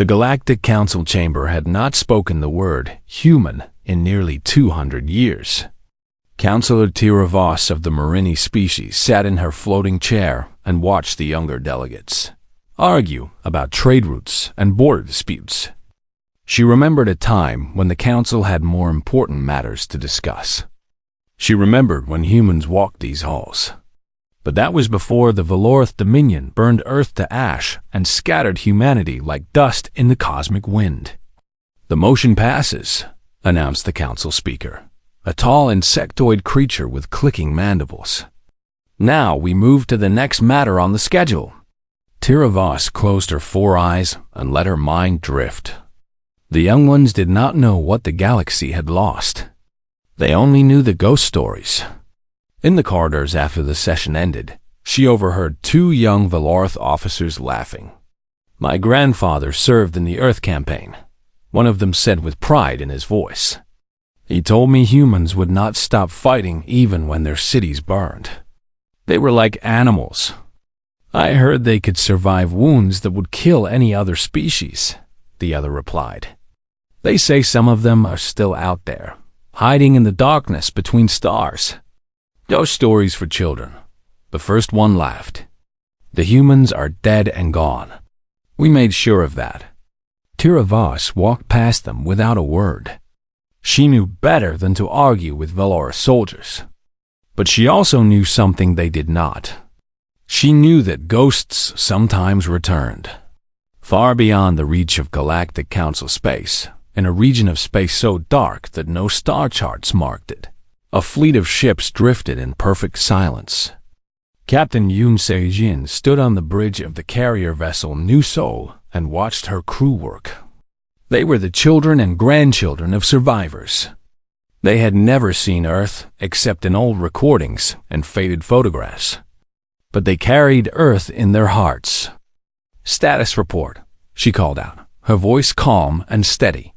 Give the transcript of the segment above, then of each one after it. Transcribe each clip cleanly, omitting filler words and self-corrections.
The Galactic Council chamber had not spoken the word human in nearly 200 years. Councillor Tira Voss of the Marini species sat in her floating chair and watched the younger delegates argue about trade routes and border disputes. She remembered a time when the council had more important matters to discuss. She remembered when humans walked these halls. But that was before the Valorth Dominion burned Earth to ash and scattered humanity like dust in the cosmic wind. "The motion passes," announced the council speaker, a tall insectoid creature with clicking mandibles. "Now we move to the next matter on the schedule." Tira Voss closed her 4 eyes and let her mind drift. The young ones did not know what the galaxy had lost. They only knew the ghost stories. In the corridors after the session ended, she overheard 2 young Valorth officers laughing. "My grandfather served in the Earth campaign," one of them said with pride in his voice. "He told me humans would not stop fighting even when their cities burned. They were like animals. I heard they could survive wounds that would kill any other species," the other replied. "They say some of them are still out there, hiding in the darkness between stars. Ghost stories for children." The first one laughed. "The humans are dead and gone. We made sure of that." Tira Voss walked past them without a word. She knew better than to argue with Valorous soldiers. But she also knew something they did not. She knew that ghosts sometimes returned. Far beyond the reach of Galactic Council space, in a region of space so dark that no star charts marked it, a fleet of ships drifted in perfect silence. Captain Yoon Se-jin stood on the bridge of the carrier vessel New Seoul and watched her crew work. They were the children and grandchildren of survivors. They had never seen Earth except in old recordings and faded photographs. But they carried Earth in their hearts. "Status report," she called out, her voice calm and steady.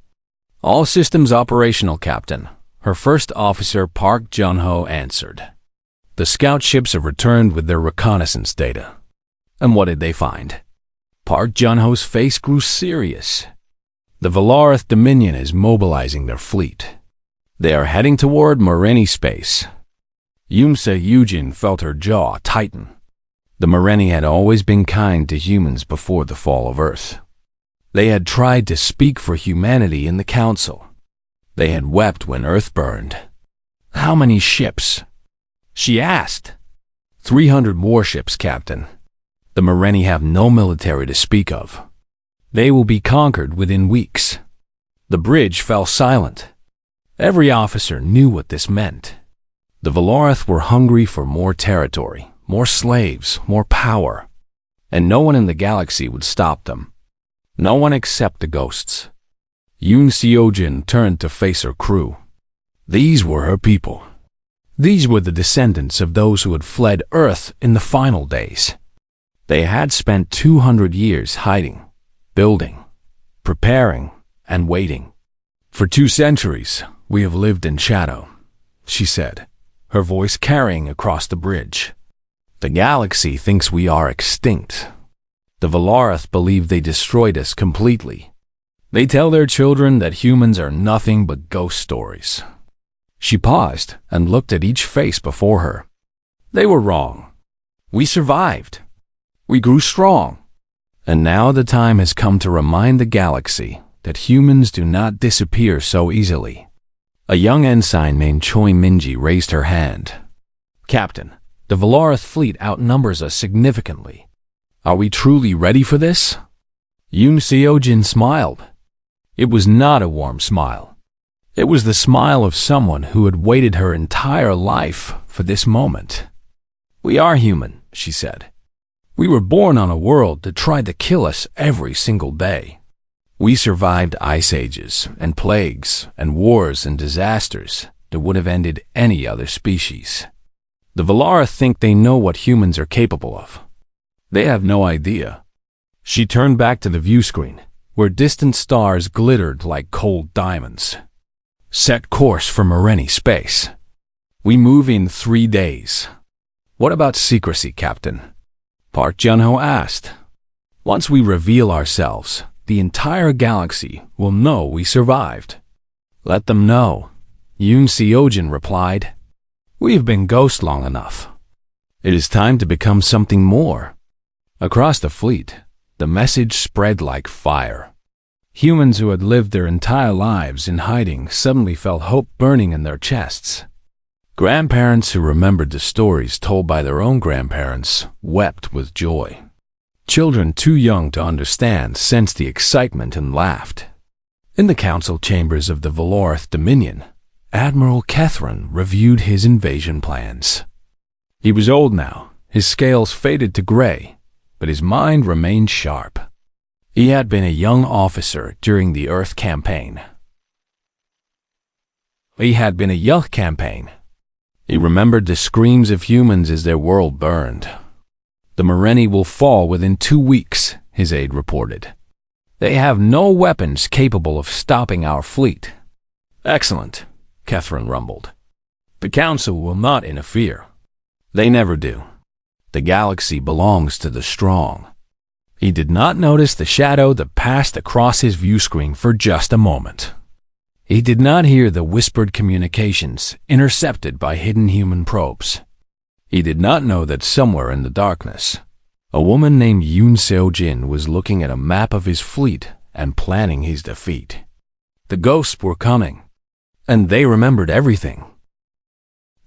"All systems operational, Captain," her first officer Park Jun-ho answered. "The scout ships have returned with their reconnaissance data." "And what did they find?" Park Jun-ho's face grew serious. "The Valorth Dominion is mobilizing their fleet. They are heading toward Marini space." Yoon Se-yujin felt her jaw tighten. The Marini had always been kind to humans before the fall of Earth. They had tried to speak for humanity in the Council. They had wept when Earth burned. "How many ships?" she asked. 300 warships, Captain. The Marini have no military to speak of. They will be conquered within weeks." The bridge fell silent. Every officer knew what this meant. The Valorth were hungry for more territory, more slaves, more power. And no one in the galaxy would stop them. No one except the ghosts. Yoon Se-jin turned to face her crew. These were her people. These were the descendants of those who had fled Earth in the final days. They had spent 200 years hiding, building, preparing, and waiting. "For 2 centuries, we have lived in shadow," she said, her voice carrying across the bridge. "The galaxy thinks we are extinct. The Valorth believe they destroyed us completely. They tell their children that humans are nothing but ghost stories." She paused and looked at each face before her. "They were wrong. We survived. We grew strong. And now the time has come to remind the galaxy that humans do not disappear so easily." A young ensign named Choi Minji raised her hand. "Captain, the Valorth fleet outnumbers us significantly. Are we truly ready for this?" Yoon Se-jin smiled. It was not a warm smile. It was the smile of someone who had waited her entire life for this moment. "We are human," she said. "We were born on a world that tried to kill us every single day. We survived ice ages and plagues and wars and disasters that would have ended any other species. The Valorth think they know what humans are capable of. They have no idea." She turned back to the view screen, where distant stars glittered like cold diamonds. "Set course for Marini space. We move in 3 days." "What about secrecy, Captain?" Park Jun-ho asked. "Once we reveal ourselves, the entire galaxy will know we survived. Let them know, Yoon Seojin replied. We have been ghosts long enough. It is time to become something more. Across the fleet, the message spread like fire. Humans who had lived their entire lives in hiding suddenly felt hope burning in their chests. Grandparents who remembered the stories told by their own grandparents wept with joy. Children too young to understand sensed the excitement and laughed. In the council chambers of the Valorth Dominion, Admiral Kethran reviewed his invasion plans. He was old now, his scales faded to gray, but his mind remained sharp. He had been a young officer during the Earth campaign. He remembered the screams of humans as their world burned. The Mareni will fall within 2 weeks, his aide reported. They have no weapons capable of stopping our fleet. Excellent, Kethran rumbled. The Council will not interfere. They never do. The galaxy belongs to the strong. He did not notice the shadow that passed across his view screen for just a moment. He did not hear the whispered communications intercepted by hidden human probes. He did not know that somewhere in the darkness, a woman named Yoon Seo-jin was looking at a map of his fleet and planning his defeat. The ghosts were coming, and they remembered everything.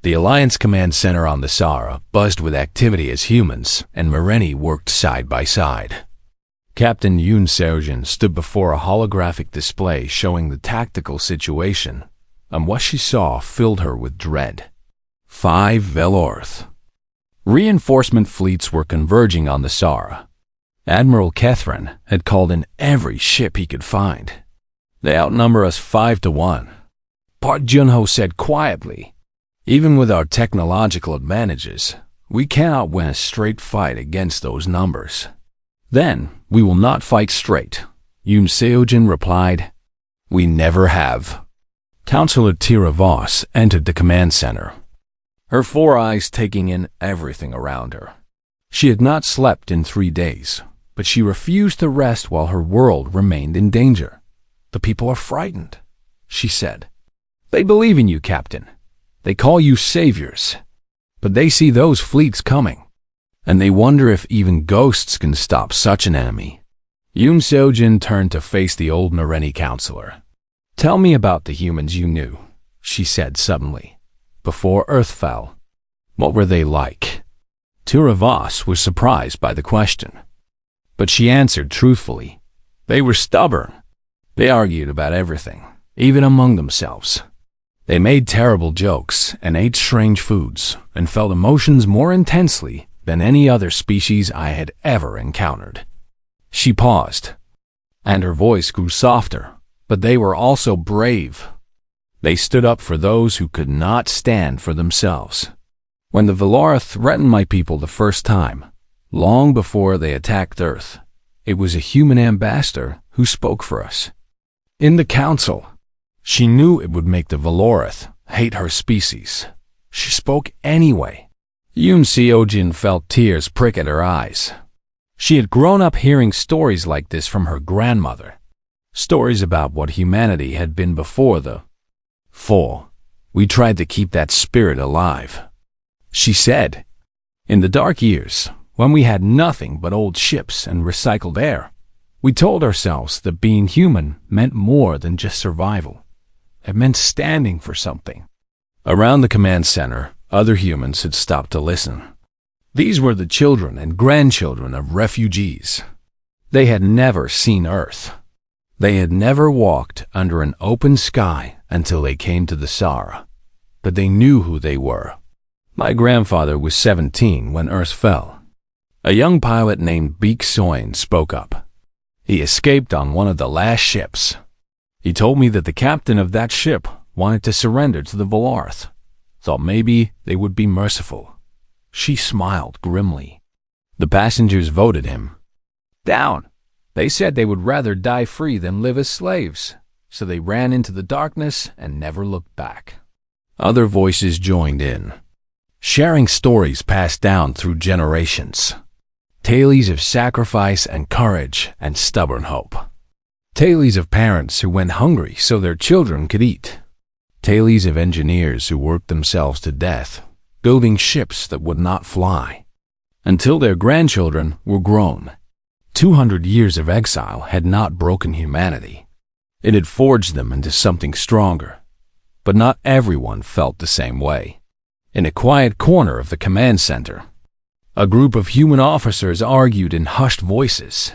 The Alliance Command Center on the Sara buzzed with activity as humans and Mareni worked side by side. Captain Yoon Seo-jin stood before a holographic display showing the tactical situation, and what she saw filled her with dread. 5 Valorth. Reinforcement fleets were converging on the Sara. Admiral Kethran had called in every ship he could find. They outnumber us 5-1. Park Jun-ho said quietly, even with our technological advantages, we cannot win a straight fight against those numbers. Then we will not fight straight, Yoon Seo-jin replied. We never have. Counselor Tira Voss entered the command center, her 4 eyes taking in everything around her. She had not slept in 3 days, but she refused to rest while her world remained in danger. The people are frightened, she said. They believe in you, Captain. They call you saviors, but they see those fleets coming, and they wonder if even ghosts can stop such an enemy. Yoon Seo-jin turned to face the old Nareni counselor. Tell me about the humans you knew, she said suddenly. Before Earth fell, what were they like? Tura Voss was surprised by the question, but she answered truthfully. They were stubborn. They argued about everything, even among themselves. They made terrible jokes and ate strange foods and felt emotions more intensely than any other species I had ever encountered. She paused, and her voice grew softer, but they were also brave. They stood up for those who could not stand for themselves. When the Valora threatened my people the first time, long before they attacked Earth, it was a human ambassador who spoke for us. In the council, she knew it would make the Valorith hate her species. She spoke anyway. Yoon Seo-jin felt tears prick at her eyes. She had grown up hearing stories like this from her grandmother. Stories about what humanity had been before the fall. We tried to keep that spirit alive. She said, in the dark years, when we had nothing but old ships and recycled air, we told ourselves that being human meant more than just survival. It meant standing for something. Around the command center, other humans had stopped to listen. These were the children and grandchildren of refugees. They had never seen Earth. They had never walked under an open sky until they came to the Sara, but they knew who they were. My grandfather was 17 when Earth fell. A young pilot named Beek Soin spoke up. He escaped on one of the last ships. He told me that the captain of that ship wanted to surrender to the Valarth, thought maybe they would be merciful. She smiled grimly. The passengers voted him down. They said they would rather die free than live as slaves, so they ran into the darkness and never looked back. Other voices joined in, sharing stories passed down through generations. Tales of sacrifice and courage and stubborn hope. Tales of parents who went hungry so their children could eat. Tales of engineers who worked themselves to death, building ships that would not fly, until their grandchildren were grown. 200 years of exile had not broken humanity. It had forged them into something stronger. But not everyone felt the same way. In a quiet corner of the command center, a group of human officers argued in hushed voices.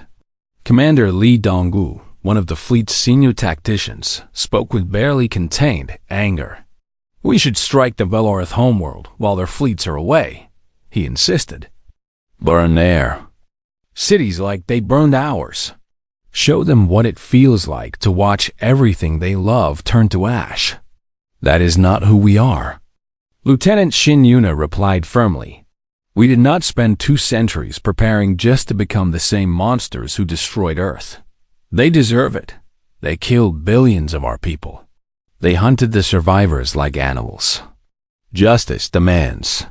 Commander Li Donggu, one of the fleet's senior tacticians, spoke with barely contained anger. "We should strike the Velorith homeworld while their fleets are away," he insisted. "Burn their cities like they burned ours. Show them what it feels like to watch everything they love turn to ash. That is not who we are." Lieutenant Shin Yuna replied firmly. "We did not spend 2 centuries preparing just to become the same monsters who destroyed Earth. They deserve it. They killed billions of our people. They hunted the survivors like animals. Justice demands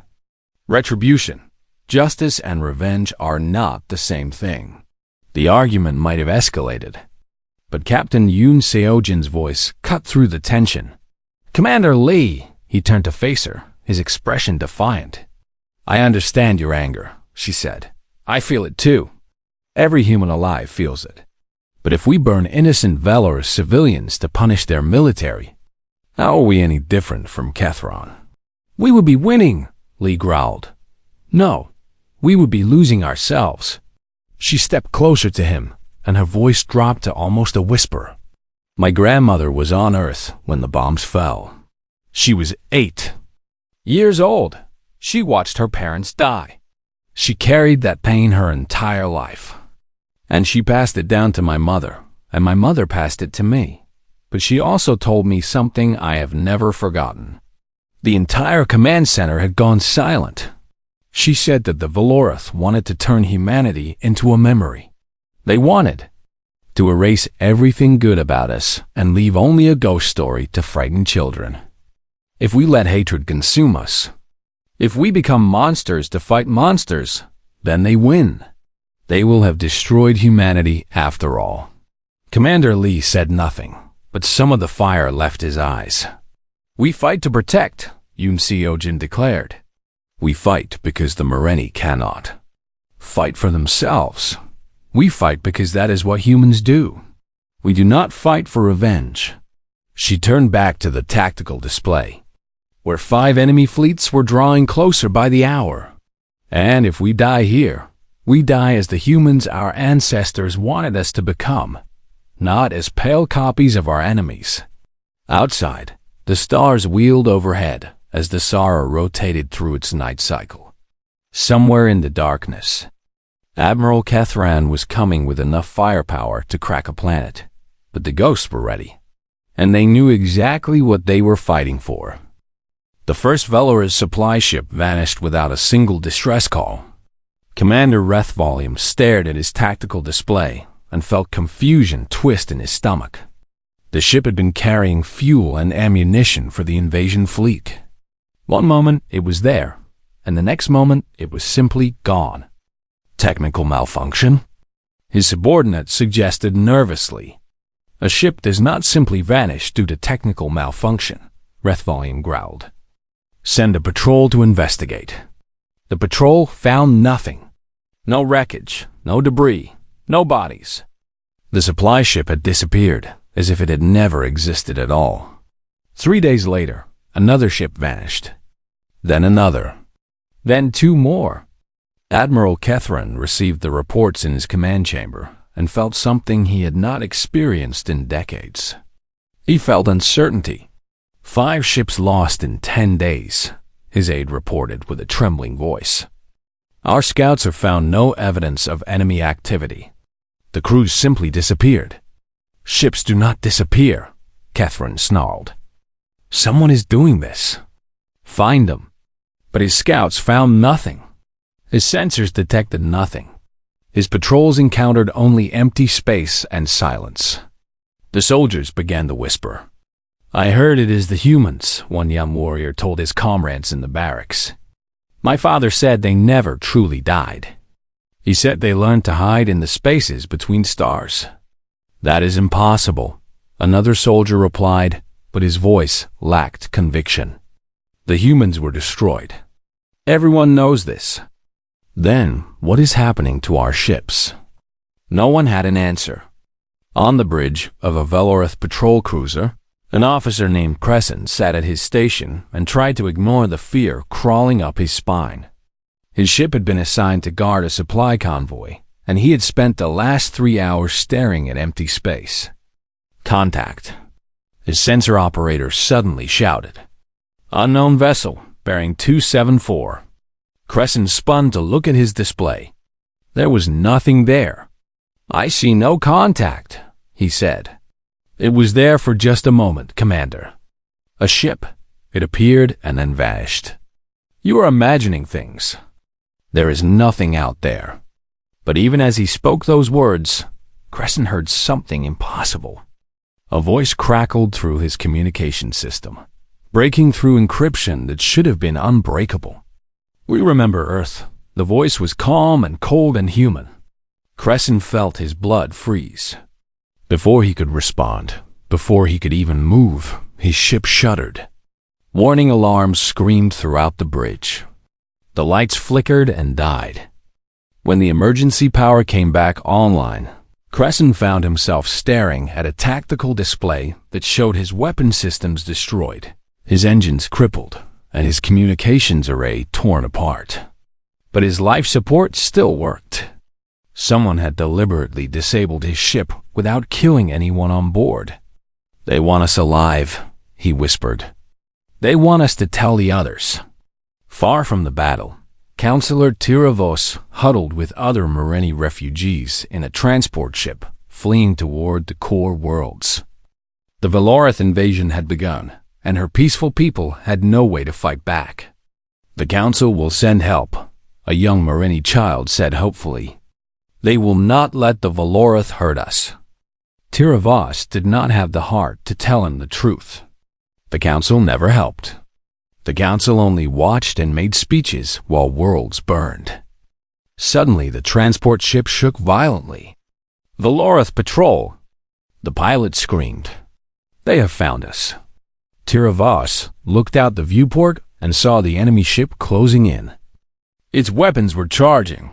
retribution. Justice and revenge are not the same thing." The argument might have escalated, but Captain Yoon Seojin's voice cut through the tension. "Commander Lee," he turned to face her, his expression defiant. "I understand your anger," she said. "I feel it too. Every human alive feels it. But if we burn innocent Valorous civilians to punish their military, how are we any different from Kethron?" "We would be winning," Lee growled. "No, we would be losing ourselves." She stepped closer to him, and her voice dropped to almost a whisper. "My grandmother was on Earth when the bombs fell. She was 8 years old. She watched her parents die. She carried that pain her entire life. And she passed it down to my mother, and my mother passed it to me. But she also told me something I have never forgotten. The entire command center had gone silent. She said that the Velorith wanted to turn humanity into a memory. They wanted to erase everything good about us and leave only a ghost story to frighten children. If we let hatred consume us, if we become monsters to fight monsters, then they win. They will have destroyed humanity after all." Commander Lee said nothing, but some of the fire left his eyes. "We fight to protect," Yoon Seojin declared. "We fight because the Merenni cannot fight for themselves. We fight because that is what humans do. We do not fight for revenge." She turned back to the tactical display, where 5 enemy fleets were drawing closer by the hour. "And if we die here, we die as the humans our ancestors wanted us to become, not as pale copies of our enemies." Outside, the stars wheeled overhead as the Sara rotated through its night cycle. Somewhere in the darkness, Admiral Kethran was coming with enough firepower to crack a planet, but the ghosts were ready, and they knew exactly what they were fighting for. The first Velor's supply ship vanished without a single distress call. Commander Rethvalium stared at his tactical display and felt confusion twist in his stomach. The ship had been carrying fuel and ammunition for the invasion fleet. One moment it was there, and the next moment it was simply gone. Technical malfunction? His subordinate suggested nervously. "A ship does not simply vanish due to technical malfunction," Rethvalium growled. "Send a patrol to investigate." The patrol found nothing. No wreckage, no debris, no bodies. The supply ship had disappeared, as if it had never existed at all. 3 days later, another ship vanished. Then another. Then 2 more. Admiral Kethran received the reports in his command chamber and felt something he had not experienced in decades. He felt uncertainty. 5 ships lost in 10 days, his aide reported with a trembling voice. "Our scouts have found no evidence of enemy activity. The crews simply disappeared." "Ships do not disappear," Kethran snarled. "Someone is doing this. Find them." But his scouts found nothing. His sensors detected nothing. His patrols encountered only empty space and silence. The soldiers began to whisper. "I heard it is the humans," one young warrior told his comrades in the barracks. "My father said they never truly died. He said they learned to hide in the spaces between stars. "That is impossible," another soldier replied, but his voice lacked conviction. "The humans were destroyed. Everyone knows this." "Then, what is happening to our ships?" No one had an answer. On the bridge of a Velorith patrol cruiser, an officer named Crescent sat at his station and tried to ignore the fear crawling up his spine. His ship had been assigned to guard a supply convoy, and he had spent the last 3 hours staring at empty space. "Contact!" His sensor operator suddenly shouted. "Unknown vessel, bearing 274. Crescent spun to look at his display. There was nothing there. "I see no contact," he said. "It was there for just a moment, Commander. A ship. It appeared and then vanished. You are imagining things. There is nothing out there." But even as he spoke those words, Crescent heard something impossible. A voice crackled through his communication system, breaking through encryption that should have been unbreakable. "We remember Earth." The voice was calm and cold and human. Crescent felt his blood freeze. Before he could respond, before he could even move, his ship shuddered. Warning alarms screamed throughout the bridge. The lights flickered and died. When the emergency power came back online, Crescent found himself staring at a tactical display that showed his weapon systems destroyed, his engines crippled, and his communications array torn apart. But his life support still worked. Someone had deliberately disabled his ship without killing anyone on board. "They want us alive," he whispered. "They want us to tell the others." Far from the battle, Counselor Tiravos huddled with other Merini refugees in a transport ship fleeing toward the core worlds. The Velorith invasion had begun, and her peaceful people had no way to fight back. "The Council will send help," a young Merini child said hopefully. "They will not let the Velorith hurt us." Tiravos did not have the heart to tell him the truth. The Council never helped. The Council only watched and made speeches while worlds burned. Suddenly, the transport ship shook violently. "Velorith Patrol!" The pilot screamed. "They have found us." Tiravos looked out the viewport and saw the enemy ship closing in. Its weapons were charging.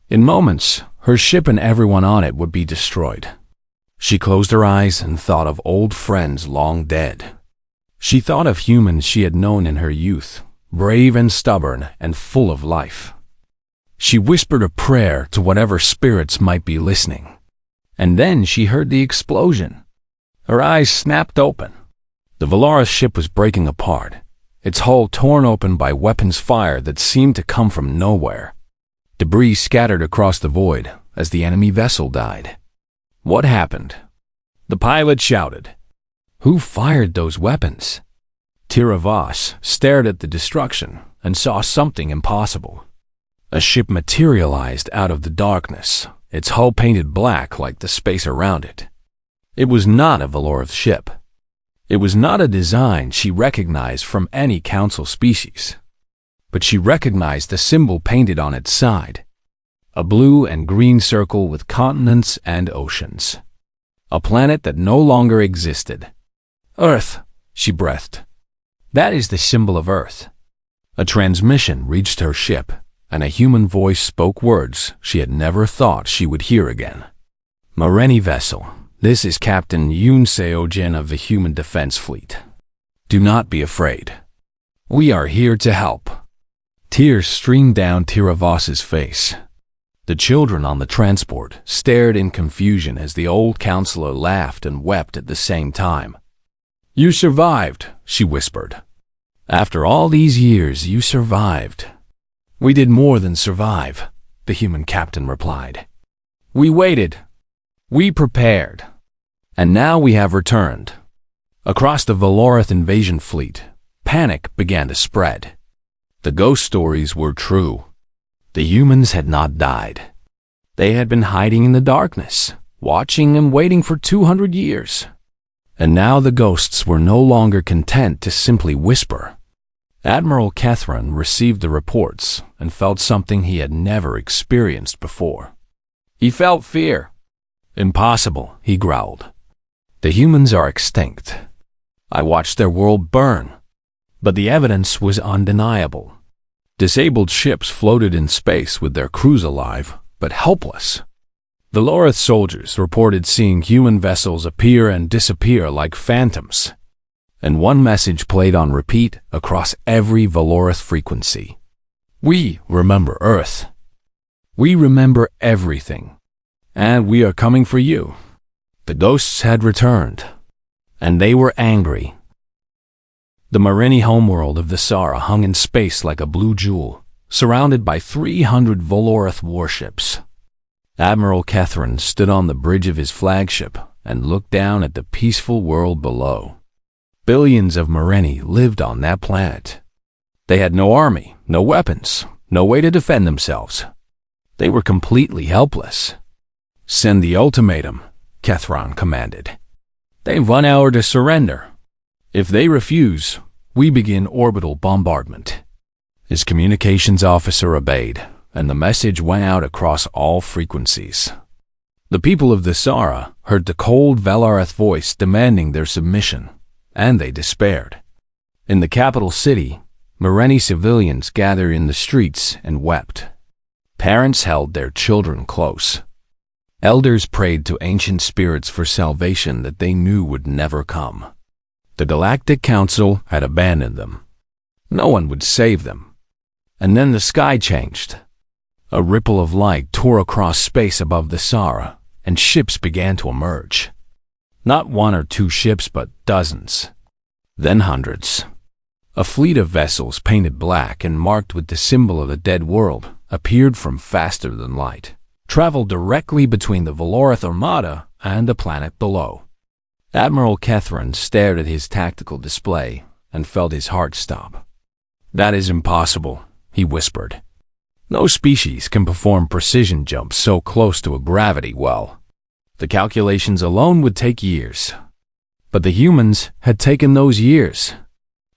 In moments, her ship and everyone on it would be destroyed. She closed her eyes and thought of old friends long dead. She thought of humans she had known in her youth, brave and stubborn and full of life. She whispered a prayer to whatever spirits might be listening. And then she heard the explosion. Her eyes snapped open. The Velorith ship was breaking apart, its hull torn open by weapons fire that seemed to come from nowhere. Debris scattered across the void as the enemy vessel died. What happened? The pilot shouted. Who fired those weapons? Tiravos stared at the destruction and saw something impossible. A ship materialized out of the darkness, its hull painted black like the space around it. It was not a Velorith ship. It was not a design she recognized from any council species. But she recognized the symbol painted on its side. A blue and green circle with continents and oceans. A planet that no longer existed. Earth, she breathed. That is the symbol of Earth. A transmission reached her ship, and a human voice spoke words she had never thought she would hear again. Merini vessel, this is Captain Yoon Seojin of the Human Defense Fleet. Do not be afraid. We are here to help. Tears streamed down Tiravos's face. The children on the transport stared in confusion as the old counselor laughed and wept at the same time. You survived, she whispered. After all these years, you survived. We did more than survive, the human captain replied. We waited. We prepared. And now we have returned. Across the Velorith invasion fleet, panic began to spread. The ghost stories were true. The humans had not died. They had been hiding in the darkness, watching and waiting for 200 years. And now the ghosts were no longer content to simply whisper. Admiral Kethran received the reports and felt something he had never experienced before. He felt fear. Impossible, he growled. The humans are extinct. I watched their world burn. But the evidence was undeniable. Disabled ships floated in space with their crews alive, but helpless. Valorith soldiers reported seeing human vessels appear and disappear like phantoms. And one message played on repeat across every Valorith frequency. We remember Earth. We remember everything. And we are coming for you. The ghosts had returned. And they were angry. The Marini homeworld of the Sara hung in space like a blue jewel, surrounded by 300 Valorith warships. Admiral Kethrin stood on the bridge of his flagship and looked down at the peaceful world below. Billions of Marini lived on that planet. They had no army, no weapons, no way to defend themselves. They were completely helpless. Send the ultimatum, Kethron commanded. They've 1 hour to surrender. If they refuse, we begin orbital bombardment. His communications officer obeyed, and the message went out across all frequencies. The people of the Sara heard the cold Valorith voice demanding their submission, and they despaired. In the capital city, Marini civilians gathered in the streets and wept. Parents held their children close. Elders prayed to ancient spirits for salvation that they knew would never come. The Galactic Council had abandoned them. No one would save them. And then the sky changed. A ripple of light tore across space above the Sara, and ships began to emerge. Not 1 or 2 ships, but dozens. Then hundreds. A fleet of vessels painted black and marked with the symbol of the dead world appeared from faster than light, traveled directly between the Valorith Armada and the planet below. Admiral Kethrin stared at his tactical display and felt his heart stop. That is impossible, he whispered. No species can perform precision jumps so close to a gravity well. The calculations alone would take years. But the humans had taken those years.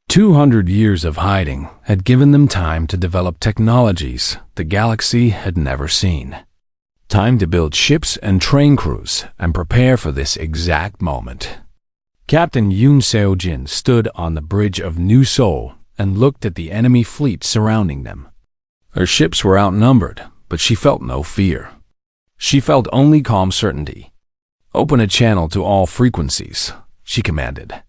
200 years of hiding had given them time to develop technologies the galaxy had never seen. Time to build ships and train crews and prepare for this exact moment. Captain Yoon Seo-jin stood on the bridge of New Seoul and looked at the enemy fleet surrounding them. Her ships were outnumbered, but she felt no fear. She felt only calm certainty. Open a channel to all frequencies, she commanded.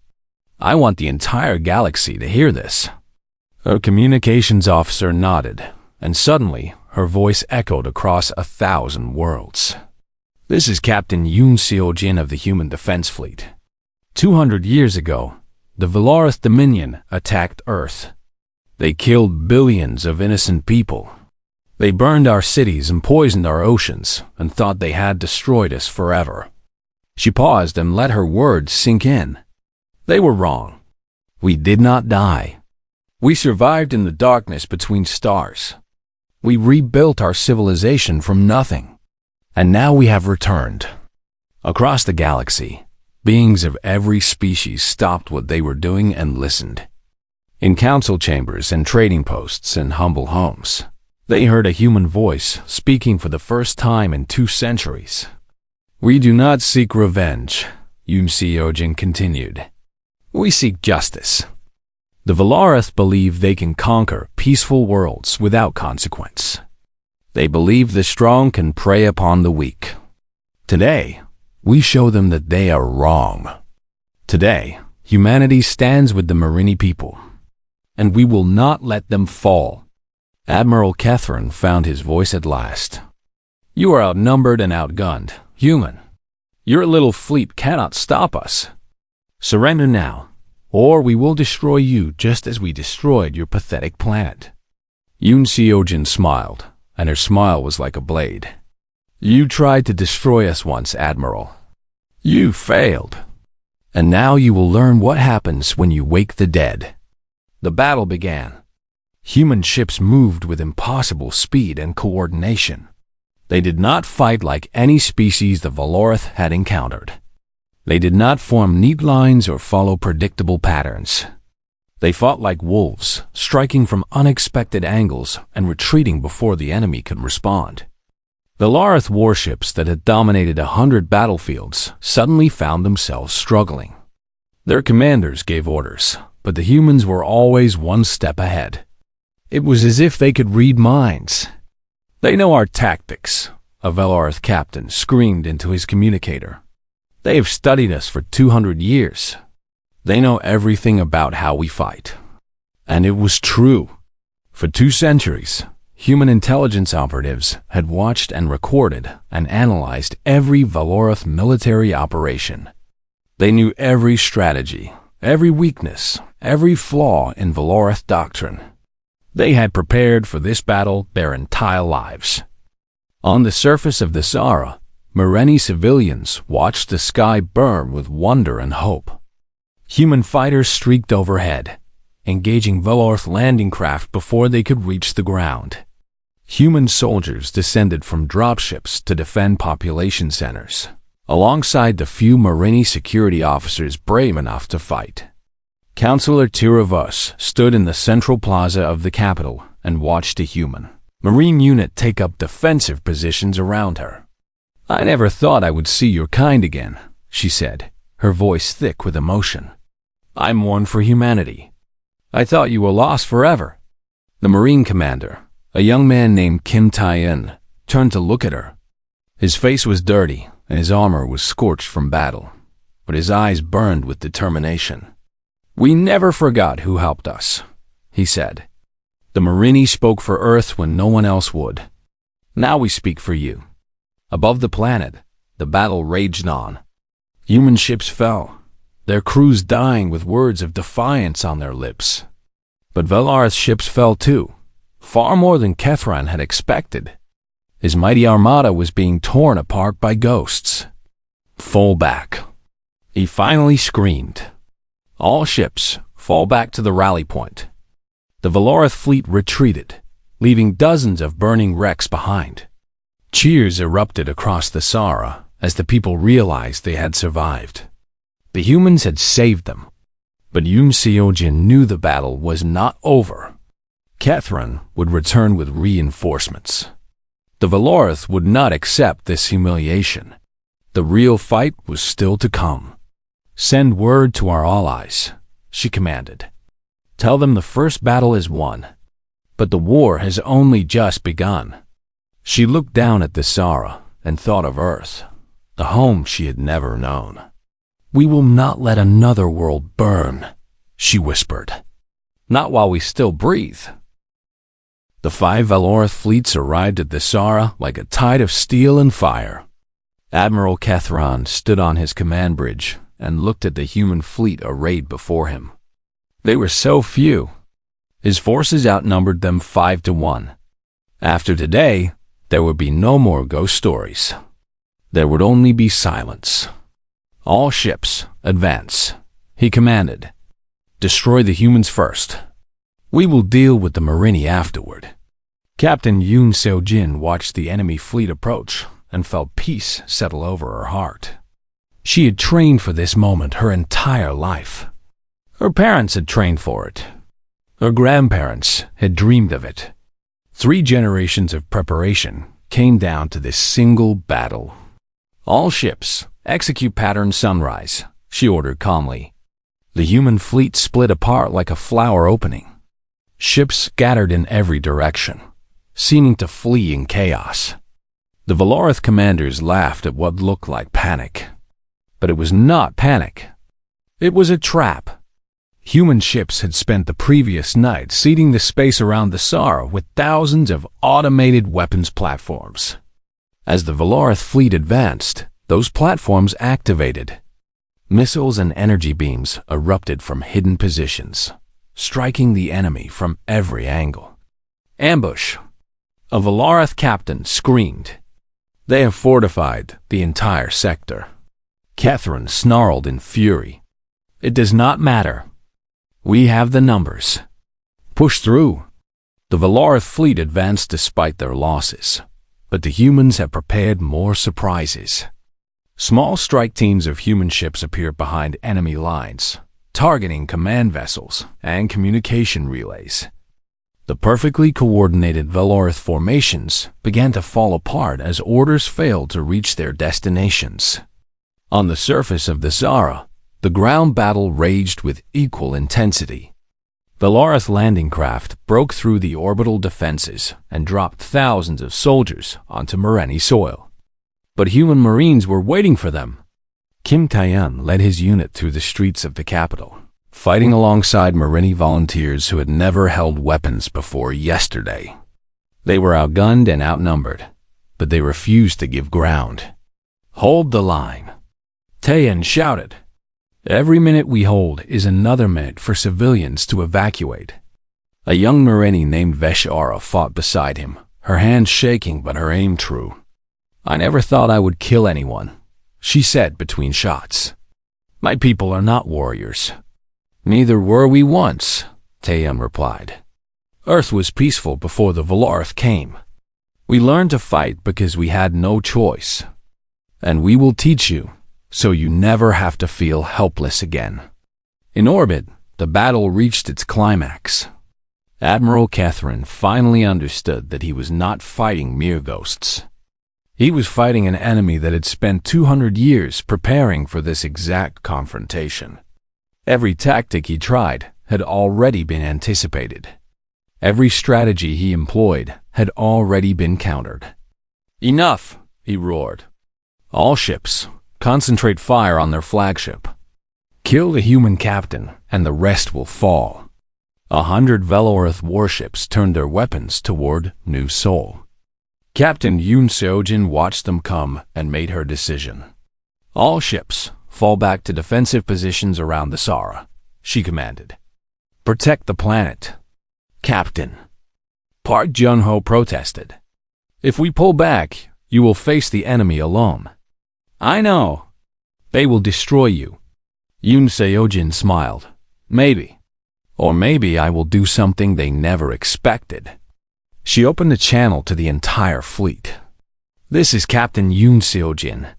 I want the entire galaxy to hear this. Her communications officer nodded, and suddenly her voice echoed across 1,000 worlds. This is Captain Yoon Seo-jin of the Human Defense Fleet. 200 years ago, the Valorith Dominion attacked Earth. They killed billions of innocent people. They burned our cities and poisoned our oceans and thought they had destroyed us forever. She paused and let her words sink in. They were wrong. We did not die. We survived in the darkness between stars. We rebuilt our civilization from nothing. And now we have returned. Across the galaxy, beings of every species stopped what they were doing and listened. In council chambers and trading posts and humble homes, they heard a human voice speaking for the first time in 2 centuries. We do not seek revenge, Yoon Seo-jin continued. We seek justice. The Valorith believe they can conquer peaceful worlds without consequence. They believe the strong can prey upon the weak. Today, we show them that they are wrong. Today, humanity stands with the Marini people, and we will not let them fall. Admiral Kethrin found his voice at last. You are outnumbered and outgunned, human. Your little fleet cannot stop us. Surrender now, or we will destroy you just as we destroyed your pathetic planet. Yoon Seo-jin smiled, and her smile was like a blade. You tried to destroy us once, Admiral. You failed. And now you will learn what happens when you wake the dead. The battle began. Human ships moved with impossible speed and coordination. They did not fight like any species the Valorith had encountered. They did not form neat lines or follow predictable patterns. They fought like wolves, striking from unexpected angles and retreating before the enemy could respond. Valarith warships that had dominated 100 battlefields suddenly found themselves struggling. Their commanders gave orders, but the humans were always one step ahead. It was as if they could read minds. "They know our tactics," a Valarith captain screamed into his communicator. "They have studied us for 200 years. They know everything about how we fight." And it was true. For 2 centuries, human intelligence operatives had watched and recorded and analyzed every Valarith military operation. They knew every strategy, every weakness, every flaw in Valarith doctrine. They had prepared for this battle their entire lives. On the surface of the Sahara, Merenni civilians watched the sky burn with wonder and hope. Human fighters streaked overhead, engaging Valarith landing craft before they could reach the ground. Human soldiers descended from dropships to defend population centers, alongside the few Merenni security officers brave enough to fight. Councillor Tiravos stood in the central plaza of the capital and watched a human Marine unit take up defensive positions around her. "I never thought I would see your kind again," she said, her voice thick with emotion. "I mourn for humanity. I thought you were lost forever." The Marine commander, a young man named Kim Tai-in, turned to look at her. His face was dirty and his armor was scorched from battle, but his eyes burned with determination. "We never forgot who helped us," he said. "The Merenni spoke for Earth when no one else would. Now we speak for you." Above the planet, the battle raged on. Human ships fell, their crews dying with words of defiance on their lips. But Valarith's ships fell too, far more than Kethran had expected. His mighty armada was being torn apart by ghosts. "Fall back," he finally screamed. "All ships, fall back to the rally point." The Valarith fleet retreated, leaving dozens of burning wrecks behind. Cheers erupted across the Sahara as the people realized they had survived. The humans had saved them. But Yun Seojin knew the battle was not over. Kethran would return with reinforcements. The Valarith would not accept this humiliation. The real fight was still to come. "Send word to our allies," she commanded. "Tell them the first battle is won. But the war has only just begun." She looked down at the Sahara and thought of Earth, the home she had never known. "We will not let another world burn," she whispered. "Not while we still breathe." The 5 Valarith fleets arrived at the Sahara like a tide of steel and fire. Admiral Kethran stood on his command bridge and looked at the human fleet arrayed before him. They were so few. His forces outnumbered them 5 to 1. After today, there would be no more ghost stories. There would only be silence. "All ships, advance," he commanded. "Destroy the humans first. We will deal with the Merenni afterward." Captain Yun Seojin watched the enemy fleet approach and felt peace settle over her heart. She had trained for this moment her entire life. Her parents had trained for it. Her grandparents had dreamed of it. 3 generations of preparation came down to this single battle. "All ships, execute pattern sunrise," she ordered calmly. The human fleet split apart like a flower opening. Ships scattered in every direction, seeming to flee in chaos. The Valarith commanders laughed at what looked like panic. But it was not panic. It was a trap. Human ships had spent the previous night seeding the space around the Sahara with thousands of automated weapons platforms. As the Valarith fleet advanced, those platforms activated. Missiles and energy beams erupted from hidden positions, striking the enemy from every angle. "Ambush!" A Valarith captain screamed. "They have fortified the entire sector." Kethran snarled in fury. "It does not matter. We have the numbers. Push through." The Valarith fleet advanced despite their losses, but the humans had prepared more surprises. Small strike teams of human ships appeared behind enemy lines, targeting command vessels and communication relays. The perfectly coordinated Velorith formations began to fall apart as orders failed to reach their destinations. On the surface of the Zara, the ground battle raged with equal intensity. Velorith landing craft broke through the orbital defenses and dropped thousands of soldiers onto Mareni soil. But human marines were waiting for them. Kim Taeyun led his unit through the streets of the capital, fighting alongside Mareni volunteers who had never held weapons before yesterday. They were outgunned and outnumbered, but they refused to give ground. "Hold the line," Taeyun shouted. "Every minute we hold is another minute for civilians to evacuate." A young Mareni named Veshara fought beside him, her hands shaking but her aim true. "I never thought I would kill anyone," she said between shots. "My people are not warriors." "Neither were we once," Taeyun replied. "Earth was peaceful before the Velorith came. We learned to fight because we had no choice. And we will teach you, so you never have to feel helpless again." In orbit, the battle reached its climax. Admiral Catherine finally understood that he was not fighting mere ghosts. He was fighting an enemy that had spent 200 years preparing for this exact confrontation. Every tactic he tried had already been anticipated. Every strategy he employed had already been countered. "Enough!" he roared. "All ships, concentrate fire on their flagship. Kill the human captain, and the rest will fall." 100 Velorith warships turned their weapons toward New Seoul. Captain Yoon Seojin watched them come and made her decision. "All ships, fall back to defensive positions around the Zara," she commanded. "Protect the planet." "Captain," Park Jun-ho protested. "If we pull back, you will face the enemy alone." "I know. They will destroy you." Yoon Seojin smiled. "Maybe. Or maybe I will do something they never expected." She opened a channel to the entire fleet. "This is Captain Yoon Seojin.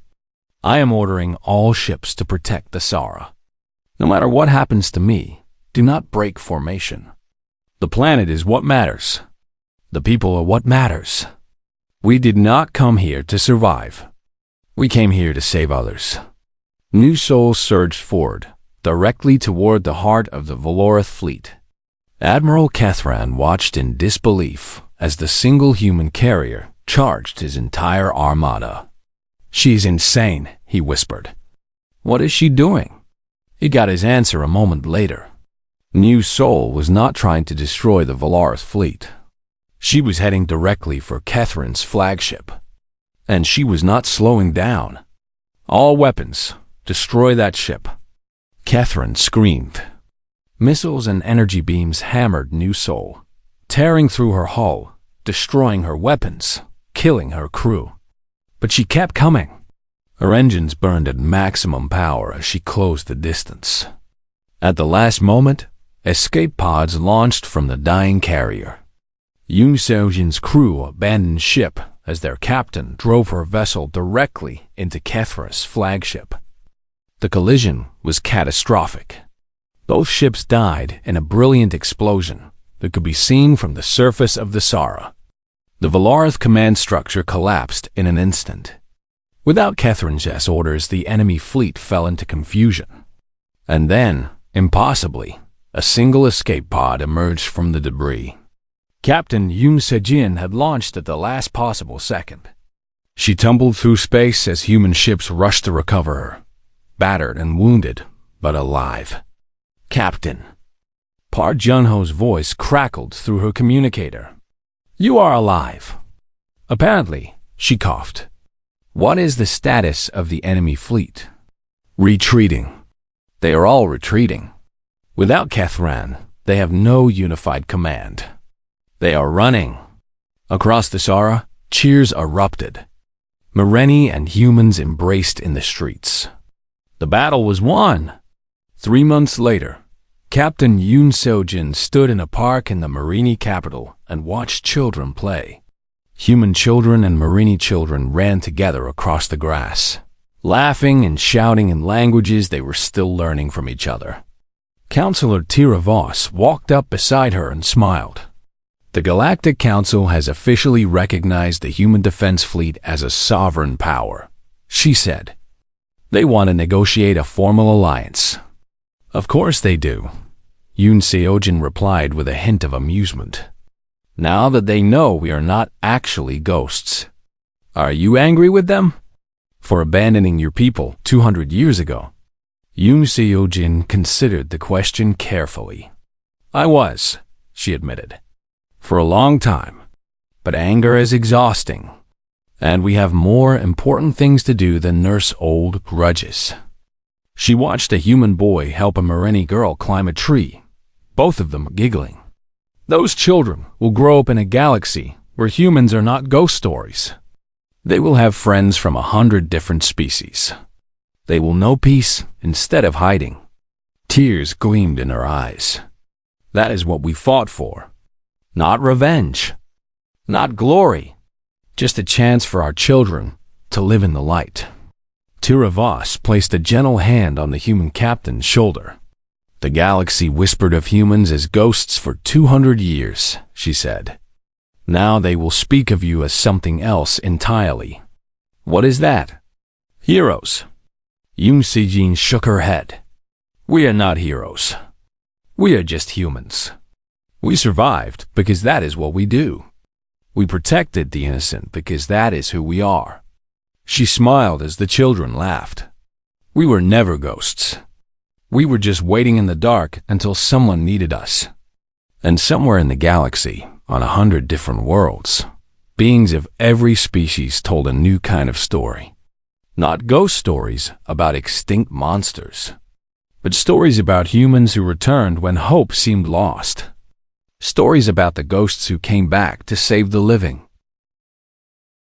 I am ordering all ships to protect the Zara. No matter what happens to me, do not break formation. The planet is what matters. The people are what matters. We did not come here to survive. We came here to save others." New Seoul surged forward, directly toward the heart of the Velorith fleet. Admiral Catherine watched in disbelief as the single human carrier charged his entire armada. "She's insane," he whispered. "What is she doing?" He got his answer a moment later. New Seoul was not trying to destroy the Velorith fleet. She was heading directly for Catherine's flagship. And she was not slowing down. "All weapons, destroy that ship." Catherine screamed. Missiles and energy beams hammered New Seoul, tearing through her hull, destroying her weapons, killing her crew. But she kept coming. Her engines burned at maximum power as she closed the distance. At the last moment, escape pods launched from the dying carrier. Yoon Seojin's crew abandoned ship as their captain drove her vessel directly into Kethra's flagship. The collision was catastrophic. Both ships died in a brilliant explosion that could be seen from the surface of the Zara. The Velorith command structure collapsed in an instant. Without Catherine's orders, the enemy fleet fell into confusion. And then, impossibly, a single escape pod emerged from the debris. Captain Yoon Se-jin had launched at the last possible second. She tumbled through space as human ships rushed to recover her, battered and wounded, but alive. "Captain." Park Jun-ho's voice crackled through her communicator. "You are alive." "Apparently," she coughed. "What is the status of the enemy fleet?" "Retreating." "They are all retreating. Without Catherine, they have no unified command. They are running." Across the Zara, cheers erupted. Mareni and humans embraced in the streets. The battle was won. 3 months later, Captain Yoon Seojin stood in a park in the Mareni capital and watched children play. Human children and Mareni children ran together across the grass, laughing and shouting in languages they were still learning from each other. Counselor Tira Voss walked up beside her and smiled. The Galactic Council has officially recognized the human defense fleet as a sovereign power, she said. They want to negotiate a formal alliance. Of course they do, Yoon Seojin replied with a hint of amusement. Now that they know we are not actually ghosts. Are you angry with them? For abandoning your people 200 years ago? Yoon Seojin considered the question carefully. I was, she admitted. For a long time. But anger is exhausting. And we have more important things to do than nurse old grudges. She watched a human boy help a Marini girl climb a tree, both of them giggling. Those children will grow up in a galaxy where humans are not ghost stories. They will have friends from 100 different species. They will know peace instead of hiding. Tears gleamed in her eyes. That is what we fought for. Not revenge. Not glory. Just a chance for our children to live in the light. Tira Voss placed a gentle hand on the human captain's shoulder. The galaxy whispered of humans as ghosts for 200 years, she said. Now they will speak of you as something else entirely. What is that? Heroes. Yoon Se-jin shook her head. We are not heroes. We are just humans. We survived because that is what we do. We protected the innocent because that is who we are. She smiled as the children laughed. We were never ghosts. We were just waiting in the dark until someone needed us. And somewhere in the galaxy, on 100 different worlds, beings of every species told a new kind of story. Not ghost stories about extinct monsters, but stories about humans who returned when hope seemed lost. Stories about the ghosts who came back to save the living.